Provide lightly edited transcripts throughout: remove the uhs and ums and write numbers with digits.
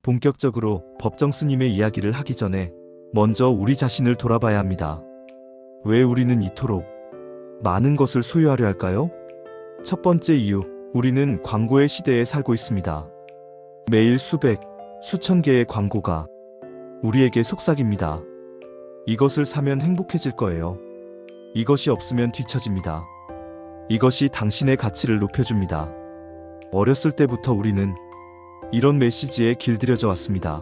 본격적으로 법정 스님의 이야기를 하기 전에 먼저 우리 자신을 돌아봐야 합니다. 왜 우리는 이토록 많은 것을 소유하려 할까요? 첫 번째 이유, 우리는 광고의 시대에 살고 있습니다. 매일 수백, 수천 개의 광고가 우리에게 속삭입니다. 이것을 사면 행복해질 거예요. 이것이 없으면 뒤처집니다. 이것이 당신의 가치를 높여줍니다. 어렸을 때부터 우리는 이런 메시지에 길들여져 왔습니다.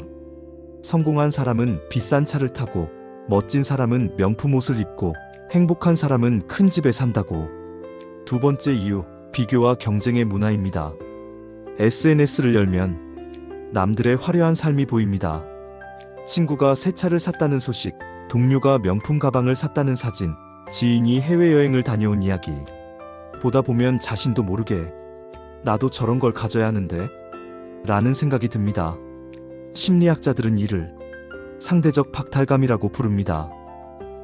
성공한 사람은 비싼 차를 타고, 멋진 사람은 명품 옷을 입고, 행복한 사람은 큰 집에 산다고. 두 번째 이유, 비교와 경쟁의 문화입니다. SNS를 열면 남들의 화려한 삶이 보입니다. 친구가 새 차를 샀다는 소식, 동료가 명품 가방을 샀다는 사진, 지인이 해외여행을 다녀온 이야기. 보다 보면 자신도 모르게 나도 저런 걸 가져야 하는데? 라는 생각이 듭니다. 심리학자들은 이를 상대적 박탈감이라고 부릅니다.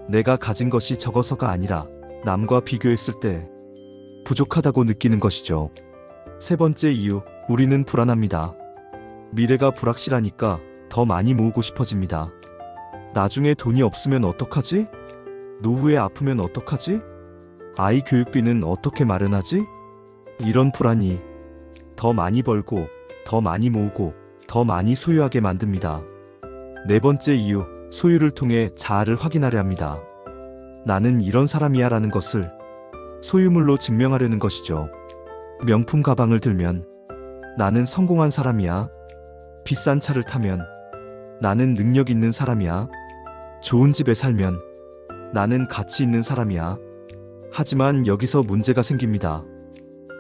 내가 가진 것이 적어서가 아니라 남과 비교했을 때 부족하다고 느끼는 것이죠. 세 번째 이유, 우리는 불안합니다. 미래가 불확실하니까 더 많이 모으고 싶어집니다. 나중에 돈이 없으면 어떡하지? 노후에 아프면 어떡하지? 아이 교육비는 어떻게 마련하지? 이런 불안이 더 많이 벌고, 더 많이 모으고, 더 많이 소유하게 만듭니다. 네 번째 이유, 소유를 통해 자아를 확인하려 합니다. 나는 이런 사람이야 라는 것을 소유물로 증명하려는 것이죠. 명품 가방을 들면 나는 성공한 사람이야. 비싼 차를 타면 나는 능력 있는 사람이야. 좋은 집에 살면 나는 가치 있는 사람이야. 하지만 여기서 문제가 생깁니다.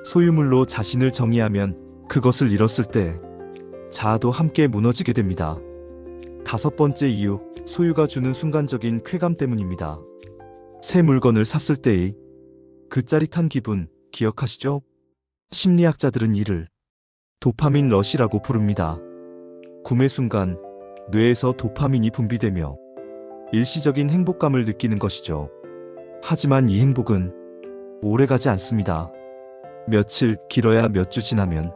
소유물로 자신을 정의하면 그것을 잃었을 때 자아도 함께 무너지게 됩니다. 다섯 번째 이유, 소유가 주는 순간적인 쾌감 때문입니다. 새 물건을 샀을 때의 그 짜릿한 기분 기억하시죠? 심리학자들은 이를 도파민 러시라고 부릅니다. 구매 순간 뇌에서 도파민이 분비되며 일시적인 행복감을 느끼는 것이죠. 하지만 이 행복은 오래가지 않습니다. 며칠, 길어야 몇 주 지나면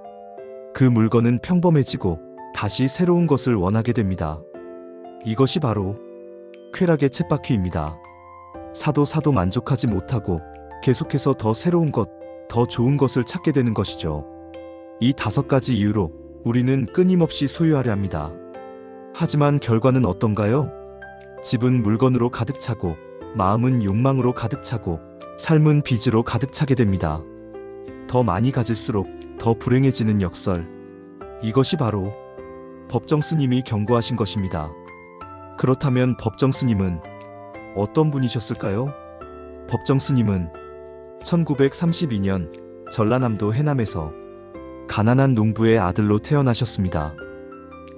그 물건은 평범해지고 다시 새로운 것을 원하게 됩니다. 이것이 바로 쾌락의 쳇바퀴입니다. 사도 만족하지 못하고 계속해서 더 새로운 것, 더 좋은 것을 찾게 되는 것이죠. 이 5가지 이유로 우리는 끊임없이 소유하려 합니다. 하지만 결과는 어떤가요? 집은 물건으로 가득 차고, 마음은 욕망으로 가득 차고, 삶은 빚으로 가득 차게 됩니다. 더 많이 가질수록 더 불행해지는 역설. 이것이 바로 법정 스님이 경고하신 것입니다. 그렇다면 법정 스님은 어떤 분이셨을까요? 법정 스님은 1932년 전라남도 해남에서 가난한 농부의 아들로 태어나셨습니다.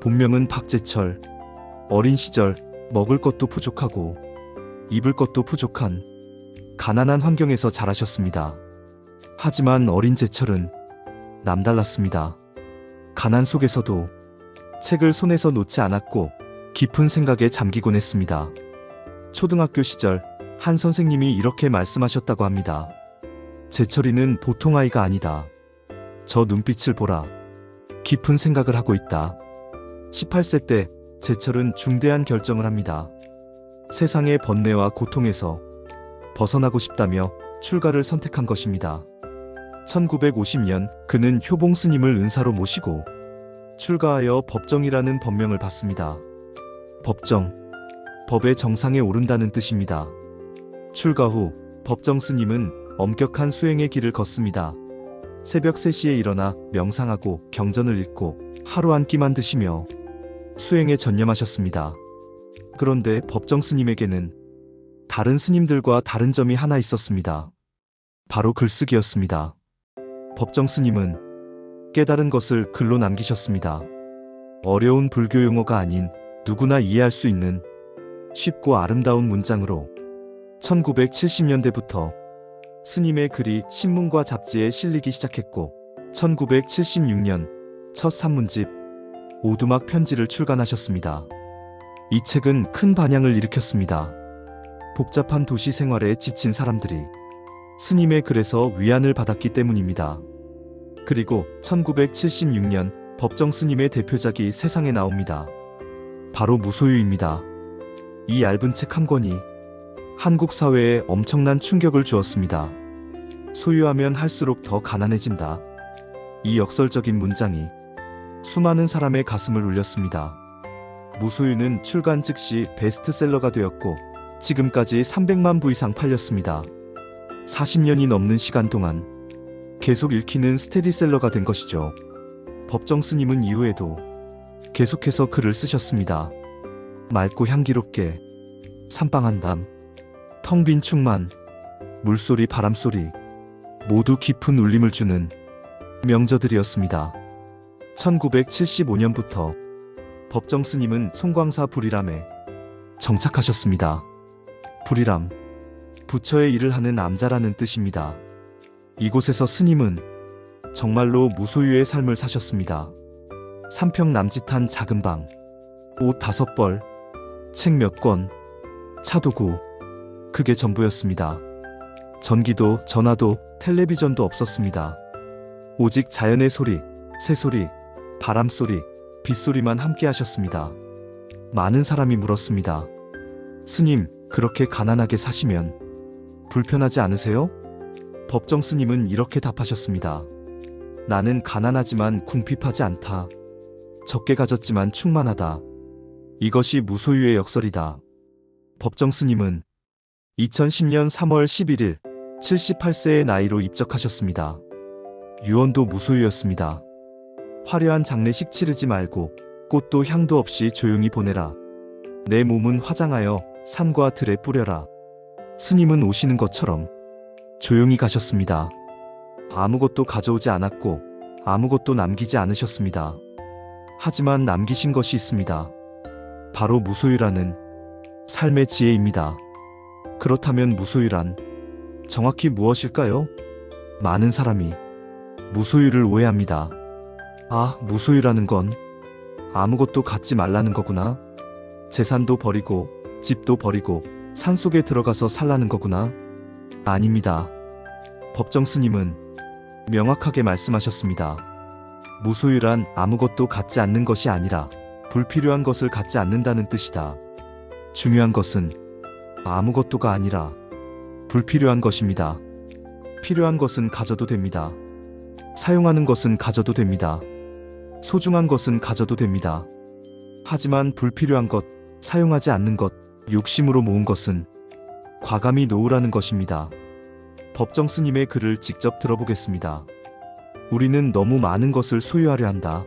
본명은 박재철. 어린 시절 먹을 것도 부족하고 입을 것도 부족한 가난한 환경에서 자라셨습니다. 하지만 어린 재철은 남달랐습니다. 가난 속에서도 책을 손에서 놓지 않았고 깊은 생각에 잠기곤 했습니다. 초등학교 시절 한 선생님이 이렇게 말씀하셨다고 합니다. 재철이는 보통 아이가 아니다. 저 눈빛을 보라. 깊은 생각을 하고 있다. 18세 때 재철은 중대한 결정을 합니다. 세상의 번뇌와 고통에서 벗어나고 싶다며 출가를 선택한 것입니다. 1950년 그는 효봉 스님을 은사로 모시고 출가하여 법정이라는 법명을 받습니다. 법정, 법의 정상에 오른다는 뜻입니다. 출가 후 법정 스님은 엄격한 수행의 길을 걷습니다. 새벽 3시에 일어나 명상하고 경전을 읽고 하루 한 끼만 드시며 수행에 전념하셨습니다. 그런데 법정 스님에게는 다른 스님들과 다른 점이 하나 있었습니다. 바로 글쓰기였습니다. 법정 스님은 깨달은 것을 글로 남기셨습니다. 어려운 불교 용어가 아닌 누구나 이해할 수 있는 쉽고 아름다운 문장으로 1970년대부터 스님의 글이 신문과 잡지에 실리기 시작했고 1976년 첫 산문집 오두막 편지를 출간하셨습니다. 이 책은 큰 반향을 일으켰습니다. 복잡한 도시 생활에 지친 사람들이 스님의 글에서 위안을 받았기 때문입니다. 그리고 1976년 법정 스님의 대표작이 세상에 나옵니다. 바로 무소유입니다. 이 얇은 책 한 권이 한국 사회에 엄청난 충격을 주었습니다. 소유하면 할수록 더 가난해진다. 이 역설적인 문장이 수많은 사람의 가슴을 울렸습니다. 무소유는 출간 즉시 베스트셀러가 되었고 지금까지 300만 부 이상 팔렸습니다. 40년이 넘는 시간 동안 계속 읽히는 스테디셀러가 된 것이죠. 법정 스님은 이후에도 계속해서 글을 쓰셨습니다. 맑고 향기롭게, 산방한 담, 텅 빈 충만, 물소리 바람소리 모두 깊은 울림을 주는 명저들이었습니다. 1975년부터 법정 스님은 송광사 불이람에 정착하셨습니다. 불이람, 부처의 일을 하는 암자라는 뜻입니다. 이곳에서 스님은 정말로 무소유의 삶을 사셨습니다. 3평 남짓한 작은 방, 옷 5벌, 책 몇 권, 차 도구, 그게 전부였습니다. 전기도, 전화도, 텔레비전도 없었습니다. 오직 자연의 소리, 새소리, 바람소리, 빗소리만 함께 하셨습니다. 많은 사람이 물었습니다. 스님, 그렇게 가난하게 사시면 불편하지 않으세요? 법정 스님은 이렇게 답하셨습니다. 나는 가난하지만 궁핍하지 않다. 적게 가졌지만 충만하다. 이것이 무소유의 역설이다. 법정 스님은 2010년 3월 11일 78세의 나이로 입적하셨습니다. 유언도 무소유였습니다. 화려한 장례식 치르지 말고 꽃도 향도 없이 조용히 보내라. 내 몸은 화장하여 산과 들에 뿌려라. 스님은 오시는 것처럼 조용히 가셨습니다. 아무것도 가져오지 않았고 아무것도 남기지 않으셨습니다. 하지만 남기신 것이 있습니다. 바로 무소유라는 삶의 지혜입니다. 그렇다면 무소유란 정확히 무엇일까요? 많은 사람이 무소유를 오해합니다. 아, 무소유라는 건 아무것도 갖지 말라는 거구나. 재산도 버리고 집도 버리고 산속에 들어가서 살라는 거구나. 아닙니다. 법정 스님은 명확하게 말씀하셨습니다. 무소유란 아무것도 갖지 않는 것이 아니라 불필요한 것을 갖지 않는다는 뜻이다. 중요한 것은 아무것도가 아니라 불필요한 것입니다. 필요한 것은 가져도 됩니다. 사용하는 것은 가져도 됩니다. 소중한 것은 가져도 됩니다. 하지만 불필요한 것, 사용하지 않는 것, 욕심으로 모은 것은 과감히 놓으라는 것입니다. 법정 스님의 글을 직접 들어보겠습니다. 우리는 너무 많은 것을 소유하려 한다.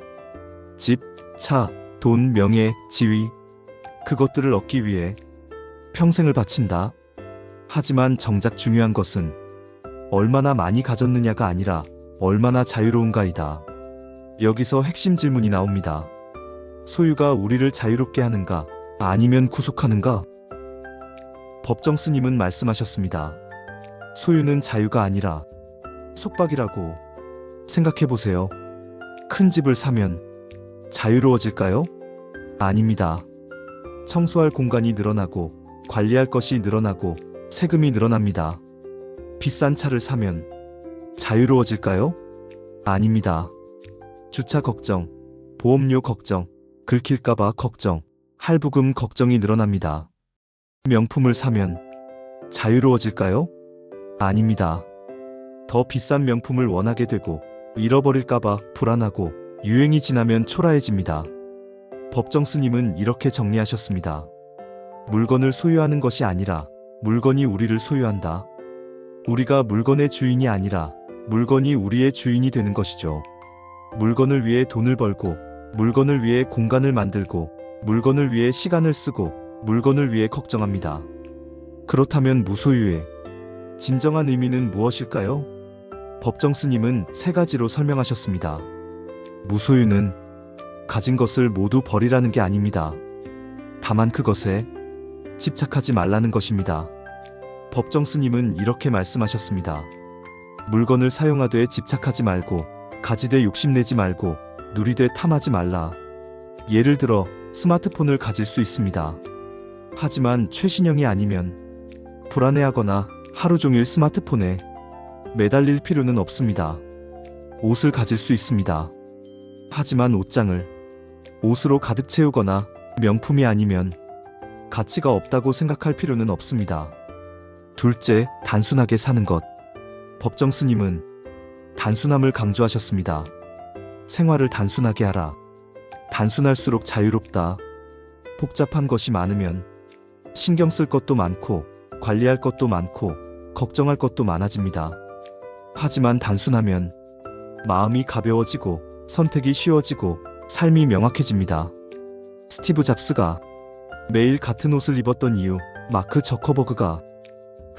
집, 차, 돈, 명예, 지위, 그것들을 얻기 위해 평생을 바친다. 하지만 정작 중요한 것은 얼마나 많이 가졌느냐가 아니라 얼마나 자유로운가이다. 여기서 핵심 질문이 나옵니다. 소유가 우리를 자유롭게 하는가? 아니면 구속하는가? 법정 스님은 말씀하셨습니다. 소유는 자유가 아니라 속박이라고 생각해보세요. 큰 집을 사면 자유로워질까요? 아닙니다. 청소할 공간이 늘어나고 관리할 것이 늘어나고 세금이 늘어납니다. 비싼 차를 사면 자유로워질까요? 아닙니다. 주차 걱정, 보험료 걱정, 긁힐까봐 걱정, 할부금 걱정이 늘어납니다. 명품을 사면 자유로워질까요? 아닙니다. 더 비싼 명품을 원하게 되고 잃어버릴까봐 불안하고 유행이 지나면 초라해집니다. 법정 스님은 이렇게 정리하셨습니다. 물건을 소유하는 것이 아니라 물건이 우리를 소유한다. 우리가 물건의 주인이 아니라 물건이 우리의 주인이 되는 것이죠. 물건을 위해 돈을 벌고 물건을 위해 공간을 만들고 물건을 위해 시간을 쓰고 물건을 위해 걱정합니다. 그렇다면 무소유의 진정한 의미는 무엇일까요? 법정 스님은 3가지로 설명하셨습니다. 무소유는 가진 것을 모두 버리라는 게 아닙니다. 다만 그것에 집착하지 말라는 것입니다. 법정 스님은 이렇게 말씀하셨습니다. 물건을 사용하되 집착하지 말고 가지되 욕심내지 말고 누리되 탐하지 말라. 예를 들어 스마트폰을 가질 수 있습니다. 하지만 최신형이 아니면 불안해하거나 하루 종일 스마트폰에 매달릴 필요는 없습니다. 옷을 가질 수 있습니다. 하지만 옷장을 옷으로 가득 채우거나 명품이 아니면 가치가 없다고 생각할 필요는 없습니다. 둘째, 단순하게 사는 것. 법정 스님은 단순함을 강조하셨습니다. 생활을 단순하게 하라. 단순할수록 자유롭다. 복잡한 것이 많으면 신경 쓸 것도 많고 관리할 것도 많고 걱정할 것도 많아집니다. 하지만 단순하면 마음이 가벼워지고 선택이 쉬워지고 삶이 명확해집니다. 스티브 잡스가 매일 같은 옷을 입었던 이유, 마크 저커버그가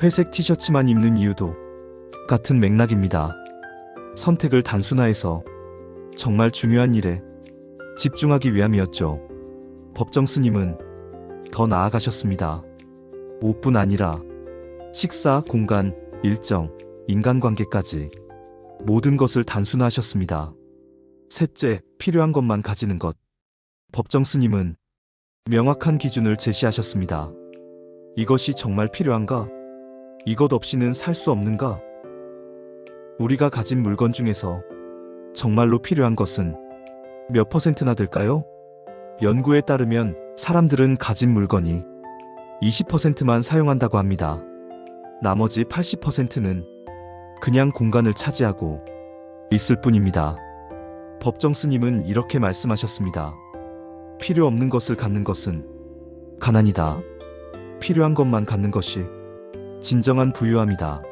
회색 티셔츠만 입는 이유도 같은 맥락입니다. 선택을 단순화해서 정말 중요한 일에 집중하기 위함이었죠. 법정 스님은 더 나아가셨습니다. 옷뿐 아니라 식사, 공간, 일정, 인간관계까지 모든 것을 단순화하셨습니다. 셋째, 필요한 것만 가지는 것. 법정 스님은 명확한 기준을 제시하셨습니다. 이것이 정말 필요한가? 이것 없이는 살 수 없는가? 우리가 가진 물건 중에서 정말로 필요한 것은 몇 %나 될까요? 연구에 따르면 사람들은 가진 물건이 20%만 사용한다고 합니다. 나머지 80%는 그냥 공간을 차지하고 있을 뿐입니다. 법정 스님은 이렇게 말씀하셨습니다. 필요 없는 것을 갖는 것은 가난이다. 필요한 것만 갖는 것이 진정한 부유함이다.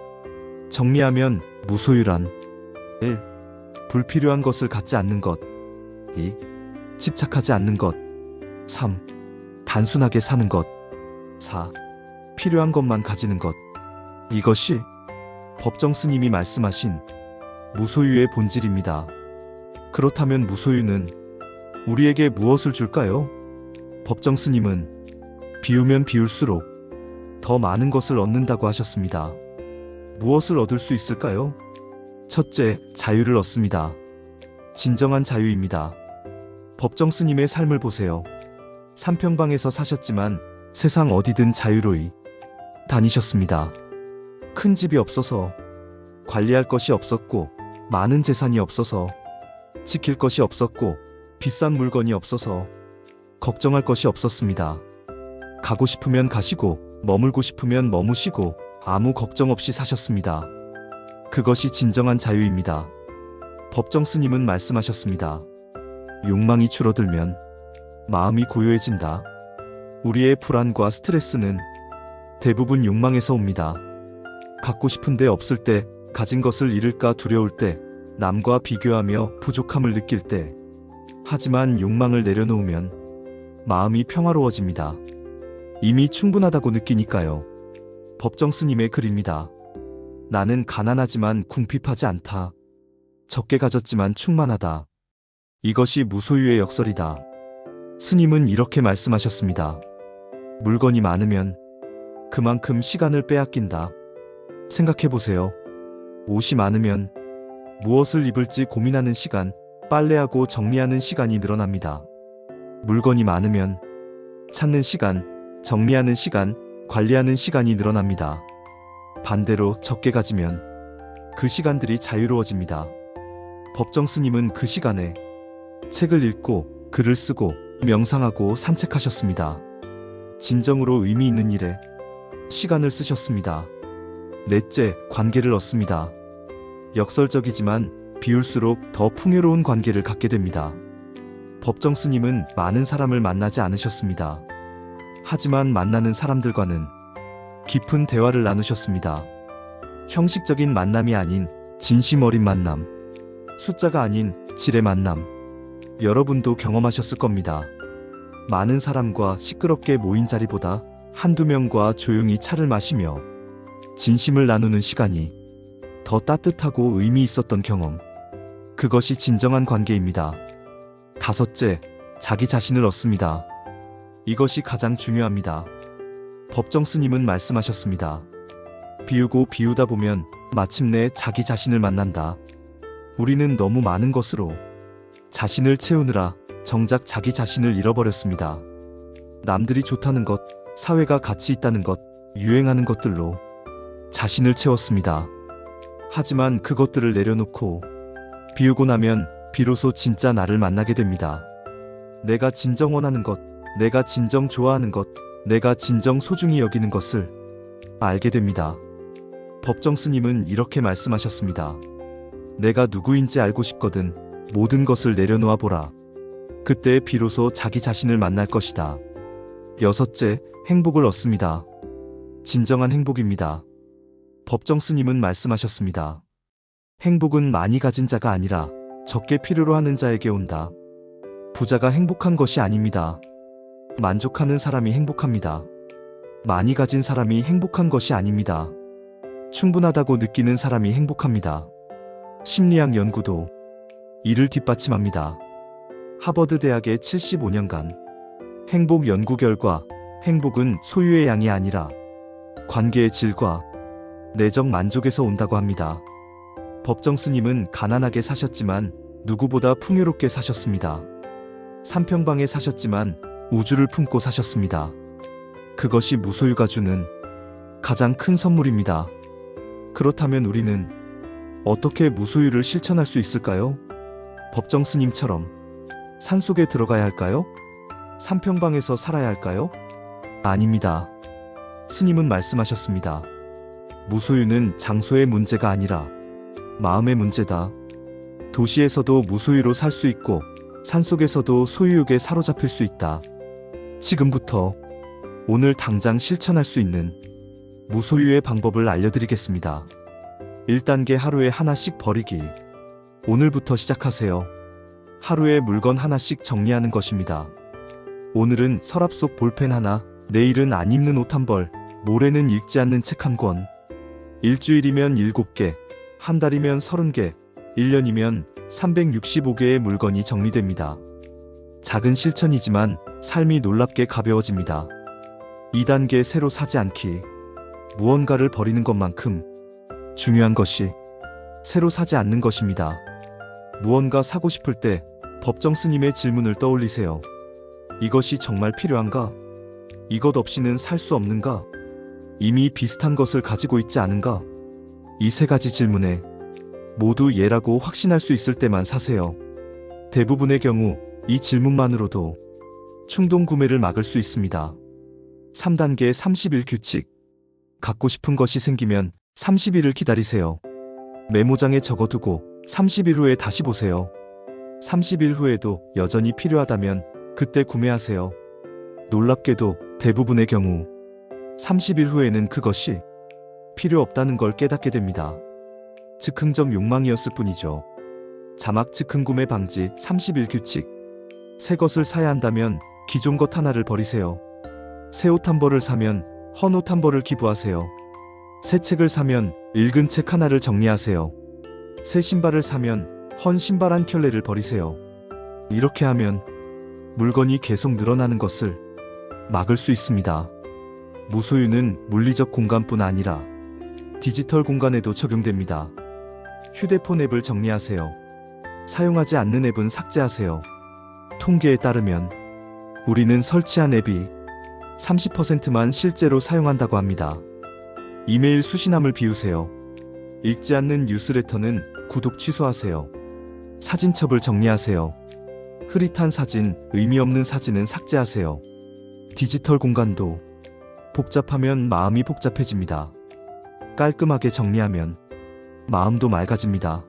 정리하면 무소유란 1. 불필요한 것을 갖지 않는 것. 2. 집착하지 않는 것. 3. 단순하게 사는 것. 4. 필요한 것만 가지는 것. 이것이 법정 스님이 말씀하신 무소유의 본질입니다. 그렇다면 무소유는 우리에게 무엇을 줄까요? 법정 스님은 비우면 비울수록 더 많은 것을 얻는다고 하셨습니다. 무엇을 얻을 수 있을까요? 첫째, 자유를 얻습니다. 진정한 자유입니다. 법정 스님의 삶을 보세요. 삼평방에서 사셨지만 세상 어디든 자유로이 다니셨습니다. 큰 집이 없어서 관리할 것이 없었고, 많은 재산이 없어서 지킬 것이 없었고, 비싼 물건이 없어서 걱정할 것이 없었습니다. 가고 싶으면 가시고 머물고 싶으면 머무시고 아무 걱정 없이 사셨습니다. 그것이 진정한 자유입니다. 법정 스님은 말씀하셨습니다. 욕망이 줄어들면 마음이 고요해진다. 우리의 불안과 스트레스는 대부분 욕망에서 옵니다. 갖고 싶은데 없을 때, 가진 것을 잃을까 두려울 때, 남과 비교하며 부족함을 느낄 때, 하지만 욕망을 내려놓으면 마음이 평화로워집니다. 이미 충분하다고 느끼니까요. 법정 스님의 글입니다. 나는 가난하지만 궁핍하지 않다. 적게 가졌지만 충만하다. 이것이 무소유의 역설이다. 스님은 이렇게 말씀하셨습니다. 물건이 많으면 그만큼 시간을 빼앗긴다. 생각해보세요. 옷이 많으면 무엇을 입을지 고민하는 시간, 빨래하고 정리하는 시간이 늘어납니다. 물건이 많으면 찾는 시간, 정리하는 시간, 관리하는 시간이 늘어납니다. 반대로 적게 가지면 그 시간들이 자유로워집니다. 법정 스님은 그 시간에 책을 읽고 글을 쓰고 명상하고 산책하셨습니다. 진정으로 의미 있는 일에 시간을 쓰셨습니다. 넷째, 관계를 얻습니다. 역설적이지만 비울수록 더 풍요로운 관계를 갖게 됩니다. 법정 스님은 많은 사람을 만나지 않으셨습니다. 하지만 만나는 사람들과는 깊은 대화를 나누셨습니다. 형식적인 만남이 아닌 진심 어린 만남, 숫자가 아닌 질의 만남. 여러분도 경험하셨을 겁니다. 많은 사람과 시끄럽게 모인 자리보다 한두 명과 조용히 차를 마시며 진심을 나누는 시간이 더 따뜻하고 의미 있었던 경험. 그것이 진정한 관계입니다. 다섯째, 자기 자신을 얻습니다. 이것이 가장 중요합니다. 법정 스님은 말씀하셨습니다. 비우고 비우다 보면 마침내 자기 자신을 만난다. 우리는 너무 많은 것으로 자신을 채우느라 정작 자기 자신을 잃어버렸습니다. 남들이 좋다는 것, 사회가 가치 있다는 것, 유행하는 것들로 자신을 채웠습니다. 하지만 그것들을 내려놓고 비우고 나면 비로소 진짜 나를 만나게 됩니다. 내가 진정 원하는 것, 내가 진정 좋아하는 것, 내가 진정 소중히 여기는 것을 알게 됩니다. 법정 스님은 이렇게 말씀하셨습니다. 내가 누구인지 알고 싶거든 모든 것을 내려놓아 보라. 그때 비로소 자기 자신을 만날 것이다. 여섯째, 행복을 얻습니다. 진정한 행복입니다. 법정 스님은 말씀하셨습니다. 행복은 많이 가진 자가 아니라 적게 필요로 하는 자에게 온다. 부자가 행복한 것이 아닙니다. 만족하는 사람이 행복합니다. 많이 가진 사람이 행복한 것이 아닙니다. 충분하다고 느끼는 사람이 행복합니다. 심리학 연구도 이를 뒷받침합니다. 하버드 대학의 75년간 행복 연구 결과 행복은 소유의 양이 아니라 관계의 질과 내적 만족에서 온다고 합니다. 법정 스님은 가난하게 사셨지만 누구보다 풍요롭게 사셨습니다. 삼평방에 사셨지만 우주를 품고 사셨습니다. 그것이 무소유가 주는 가장 큰 선물입니다. 그렇다면 우리는 어떻게 무소유를 실천할 수 있을까요? 법정 스님처럼 산속에 들어가야 할까요? 삼평방에서 살아야 할까요? 아닙니다. 스님은 말씀하셨습니다. 무소유는 장소의 문제가 아니라 마음의 문제다. 도시에서도 무소유로 살 수 있고 산속에서도 소유욕에 사로잡힐 수 있다. 지금부터 오늘 당장 실천할 수 있는 무소유의 방법을 알려드리겠습니다. 1단계 하루에 하나씩 버리기. 오늘부터 시작하세요. 하루에 물건 하나씩 정리하는 것입니다. 오늘은 서랍 속 볼펜 하나, 내일은 안 입는 옷 한 벌, 모레는 읽지 않는 책 한 권. 일주일이면 7개, 한 달이면 30개, 1년이면 365개의 물건이 정리됩니다. 작은 실천이지만 삶이 놀랍게 가벼워집니다. 2단계 새로 사지 않기. 무언가를 버리는 것만큼 중요한 것이 새로 사지 않는 것입니다. 무언가 사고 싶을 때 법정 스님의 질문을 떠올리세요. 이것이 정말 필요한가? 이것 없이는 살 수 없는가? 이미 비슷한 것을 가지고 있지 않은가? 이 세 가지 질문에 모두 예라고 확신할 수 있을 때만 사세요. 대부분의 경우 이 질문만으로도 충동 구매를 막을 수 있습니다. 3단계 30일 규칙. 갖고 싶은 것이 생기면 30일을 기다리세요. 메모장에 적어두고 30일 후에 다시 보세요. 30일 후에도 여전히 필요하다면 그때 구매하세요. 놀랍게도 대부분의 경우 30일 후에는 그것이 필요 없다는 걸 깨닫게 됩니다. 즉흥적 욕망이었을 뿐이죠. 자막 즉흥 구매 방지 30일 규칙. 새 것을 사야 한다면 기존 것 하나를 버리세요. 새 옷 한 벌을 사면 헌 옷 한 벌을 기부하세요. 새 책을 사면 읽은 책 하나를 정리하세요. 새 신발을 사면 헌 신발 한 켤레를 버리세요. 이렇게 하면 물건이 계속 늘어나는 것을 막을 수 있습니다. 무소유는 물리적 공간뿐 아니라 디지털 공간에도 적용됩니다. 휴대폰 앱을 정리하세요. 사용하지 않는 앱은 삭제하세요. 통계에 따르면 우리는 설치한 앱이 30%만 실제로 사용한다고 합니다. 이메일 수신함을 비우세요. 읽지 않는 뉴스레터는 구독 취소하세요. 사진첩을 정리하세요. 흐릿한 사진, 의미 없는 사진은 삭제하세요. 디지털 공간도 복잡하면 마음이 복잡해집니다. 깔끔하게 정리하면 마음도 맑아집니다.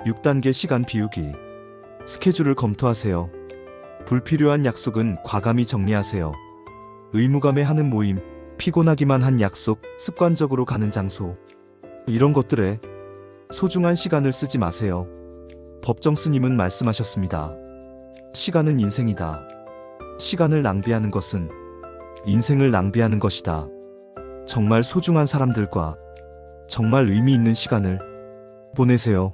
6단계 시간 비우기. 스케줄을 검토하세요. 불필요한 약속은 과감히 정리하세요. 의무감에 하는 모임, 피곤하기만 한 약속, 습관적으로 가는 장소. 이런 것들에 소중한 시간을 쓰지 마세요. 법정 스님은 말씀하셨습니다. 시간은 인생이다. 시간을 낭비하는 것은 인생을 낭비하는 것이다. 정말 소중한 사람들과 정말 의미 있는 시간을 보내세요.